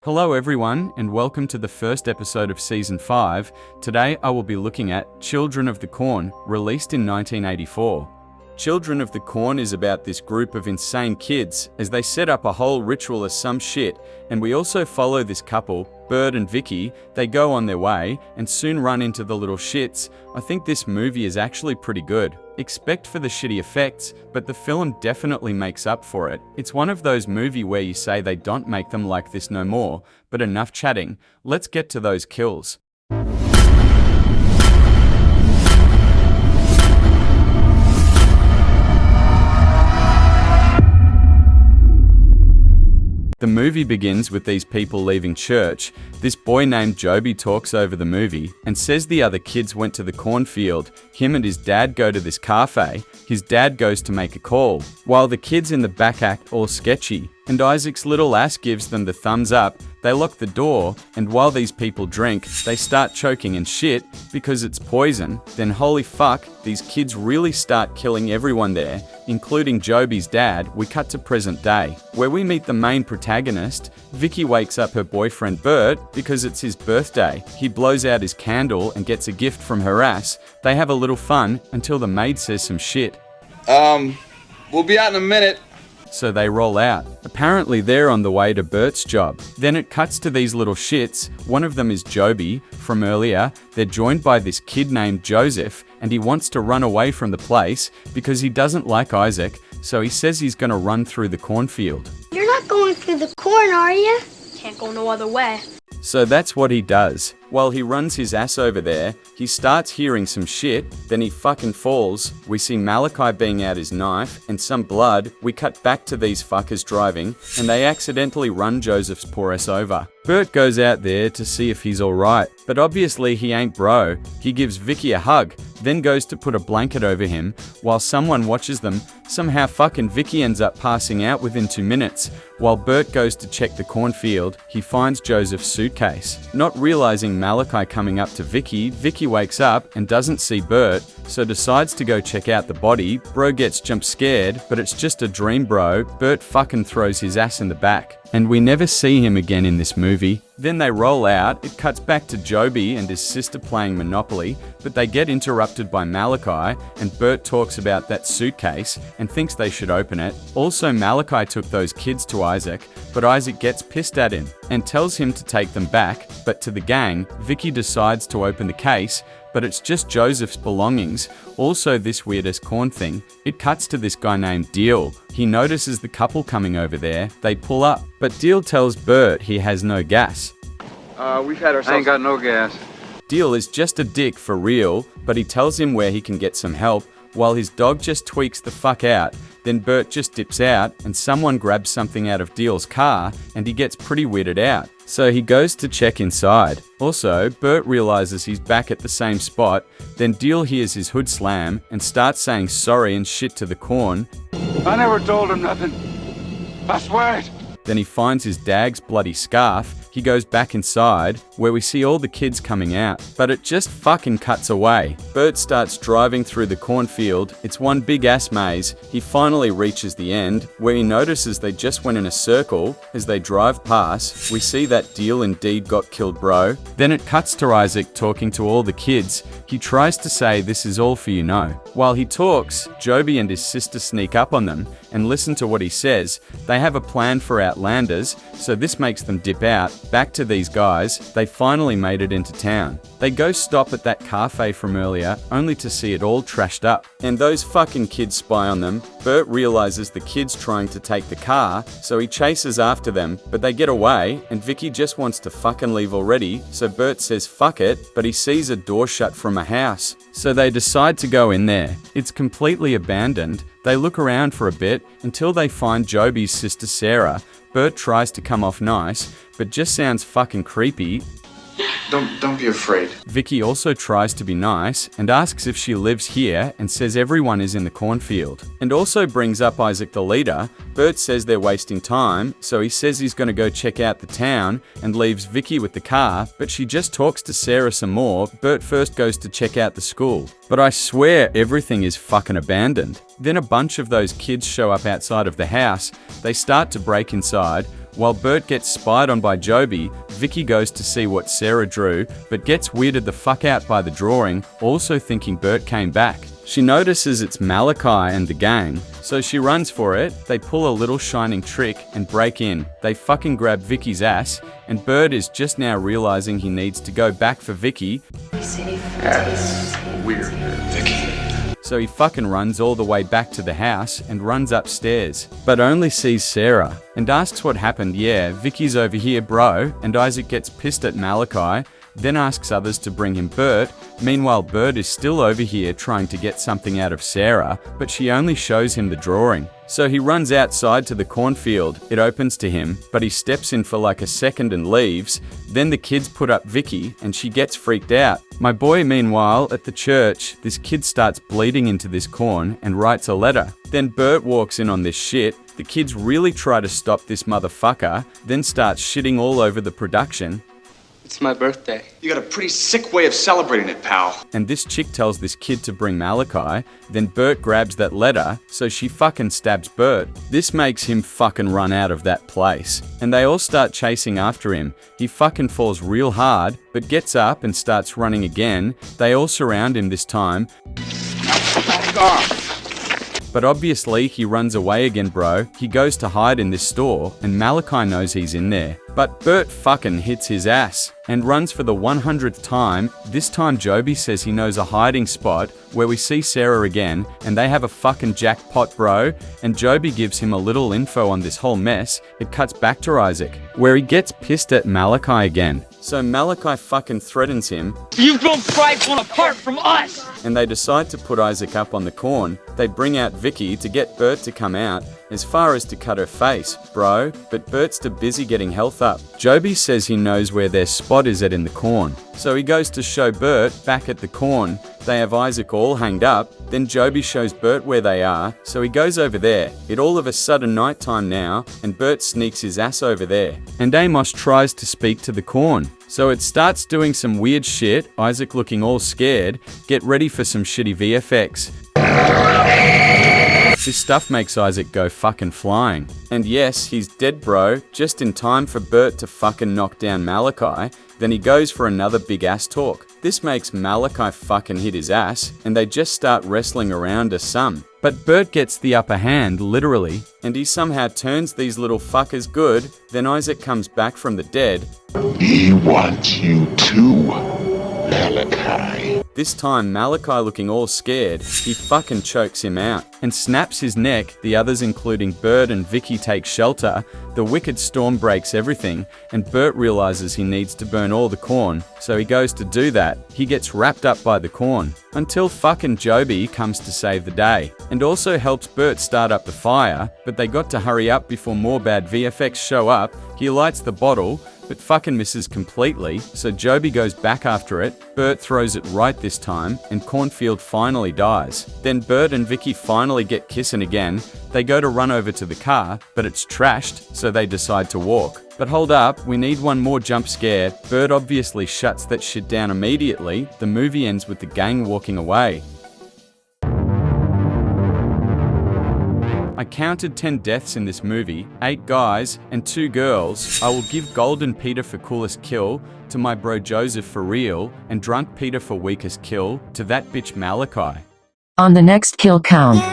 Hello everyone, and welcome to the first episode of Season 5. Today I will be looking at Children of the Corn, released in 1984. Children of the Corn is about this group of insane kids as they set up a whole ritual of some shit, and we also follow this couple, Bert and Vicky. They go on their way and soon run into the little shits. I think this movie is actually pretty good. Expect for the shitty effects, but the film definitely makes up for it. It's one of those movies where you say they don't make them like this no more, but enough chatting, let's get to those kills. The movie begins with these people leaving church. This boy named Joby talks over the movie and says the other kids went to the cornfield. Him and his dad go to this cafe. His dad goes to make a call, while the kids in the back act all sketchy, and Isaac's little ass gives them the thumbs up. They lock the door, and while these people drink, they start choking and shit because it's poison. Then holy fuck, these kids really start killing everyone there, including Joby's dad. We cut to present day, where we meet the main protagonist. Vicky wakes up her boyfriend Bert because it's his birthday. He blows out his candle and gets a gift from her ass. They have a little fun until the maid says some shit. We'll be out in a minute. So they roll out. Apparently they're on the way to Bert's job. Then it cuts to these little shits. One of them is Joby from earlier. They're joined by this kid named Joseph, and he wants to run away from the place because he doesn't like Isaac, so he says he's gonna run through the cornfield. You're not going through the corn, are you? Can't go no other way. So that's what he does. While he runs his ass over there, he starts hearing some shit, then he fucking falls. We see Malachi being out his knife and some blood. We cut back to these fuckers driving, and they accidentally run Joseph's poor ass over. Bert goes out there to see if he's alright, but obviously he ain't bro. He gives Vicky a hug, then goes to put a blanket over him while someone watches them. Somehow fucking Vicky ends up passing out within 2 minutes. While Bert goes to check the cornfield, he finds Joseph's suitcase. Not realizing Malachi coming up to Vicky, Vicky wakes up and doesn't see Bert, so decides to go check out the body. Bro gets jump scared, but it's just a dream, bro. Bert fucking throws his ass in the back, and we never see him again in this movie. Then they roll out. It cuts back to Joby and his sister playing Monopoly, but they get interrupted by Malachi, and Bert talks about that suitcase and thinks they should open it. Also, Malachi took those kids to Isaac, but Isaac gets pissed at him and tells him to take them back, but to the gang. Vicky decides to open the case, but it's just Joseph's belongings. Also this weirdest corn thing. It cuts to this guy named Deal. He notices the couple coming over there. They pull up, but Deal tells Bert he has no gas. We've had ourselves... I ain't got no gas. Deal is just a dick for real, but he tells him where he can get some help, while his dog just tweaks the fuck out. Then Bert just dips out, and someone grabs something out of Deal's car, and he gets pretty weirded out. So he goes to check inside. Also, Bert realizes he's back at the same spot. Then Deal hears his hood slam and starts saying sorry and shit to the corn. I never told him nothing. I swear it. Then he finds his dag's bloody scarf. He goes back inside, where we see all the kids coming out, but it just fucking cuts away. Bert starts driving through the cornfield. It's one big ass maze. He finally reaches the end, where he notices they just went in a circle. As they drive past, we see that Deal indeed got killed, bro. Then it cuts to Isaac talking to all the kids. He tries to say this is all for you know. While he talks, Joby and his sister sneak up on them and listen to what he says. They have a plan for Outlanders, so this makes them dip out. Back to these guys, they finally made it into town. They go stop at that cafe from earlier, only to see it all trashed up. And those fucking kids spy on them. Bert realizes the kids trying to take the car, so he chases after them, but they get away, and Vicky just wants to fucking leave already, so Bert says fuck it, but he sees a door shut from a house. So they decide to go in there. It's completely abandoned. They look around for a bit until they find Joby's sister Sarah. Bert tries to come off nice, but just sounds fucking creepy. Don't be afraid. Vicky also tries to be nice and asks if she lives here and says everyone is in the cornfield. And also brings up Isaac the leader. Bert says they're wasting time, so he says he's gonna go check out the town and leaves Vicky with the car, but she just talks to Sarah some more. Bert first goes to check out the school. But I swear everything is fucking abandoned. Then a bunch of those kids show up outside of the house. They start to break inside. While Bert gets spied on by Joby, Vicky goes to see what Sarah drew, but gets weirded the fuck out by the drawing, also thinking Bert came back. She notices it's Malachi and the gang, so she runs for it. They pull a little shining trick and break in. They fucking grab Vicky's ass, and Bert is just now realizing he needs to go back for Vicky. That's weird, Vicky. So he fucking runs all the way back to the house and runs upstairs, but only sees Sarah and asks what happened. Yeah, Vicky's over here, bro. And Isaac gets pissed at Malachi, then asks others to bring him Bert. Meanwhile, Bert is still over here trying to get something out of Sarah, but she only shows him the drawing. So he runs outside to the cornfield. It opens to him, but he steps in for like a second and leaves. Then the kids put up Vicky and she gets freaked out. My boy, meanwhile, at the church, this kid starts bleeding into this corn and writes a letter. Then Bert walks in on this shit. The kids really try to stop this motherfucker, then start shitting all over the production. It's my birthday. You got a pretty sick way of celebrating it, pal. And this chick tells this kid to bring Malachi, then Bert grabs that letter, so she fucking stabs Bert. This makes him fucking run out of that place. And they all start chasing after him. He fucking falls real hard, but gets up and starts running again. They all surround him this time. Back off. But obviously he runs away again, bro. He goes to hide in this store, and Malachi knows he's in there. But Bert fucking hits his ass and runs for the 100th time. This time Joby says he knows a hiding spot where we see Sarah again, and they have a fucking jackpot, bro. And Joby gives him a little info on this whole mess. It cuts back to Isaac, where he gets pissed at Malachi again. So Malachi fucking threatens him. You don't pry one apart from us! And they decide to put Isaac up on the corn. They bring out Vicky to get Bert to come out, as far as to cut her face, bro, but Bert's too busy getting health up. Joby says he knows where their spot is at in the corn, so he goes to show Bert back at the corn. They have Isaac all hanged up, then Joby shows Bert where they are, so he goes over there. It all of a sudden nighttime now, and Bert sneaks his ass over there. And Amos tries to speak to the corn. So it starts doing some weird shit, Isaac looking all scared. Get ready for some shitty VFX. This stuff makes Isaac go fucking flying. And yes, he's dead, bro, just in time for Bert to fucking knock down Malachi. Then he goes for another big ass talk. This makes Malachi fucking hit his ass, and they just start wrestling around a some. But Bert gets the upper hand, literally, and he somehow turns these little fuckers good. Then Isaac comes back from the dead. He wants you too, Malachi. This time, Malachi looking all scared, he fucking chokes him out and snaps his neck. The others, including Bert and Vicky, take shelter. The wicked storm breaks everything, and Bert realizes he needs to burn all the corn, so he goes to do that. He gets wrapped up by the corn, until fucking Joby comes to save the day, and also helps Bert start up the fire, but they got to hurry up before more bad VFX show up. He lights the bottle, but fucking misses completely, so Joby goes back after it. Bert throws it right this time, and Cornfield finally dies. Then Bert and Vicky finally get kissing again. They go to run over to the car, but it's trashed, so they decide to walk. But hold up, we need one more jump scare. Bert obviously shuts that shit down immediately. The movie ends with the gang walking away. I counted 10 deaths in this movie, 8 guys and 2 girls. I will give Golden Peter for coolest kill, to my bro Joseph for real, and Drunk Peter for weakest kill, to that bitch Malachi. On the next kill count. You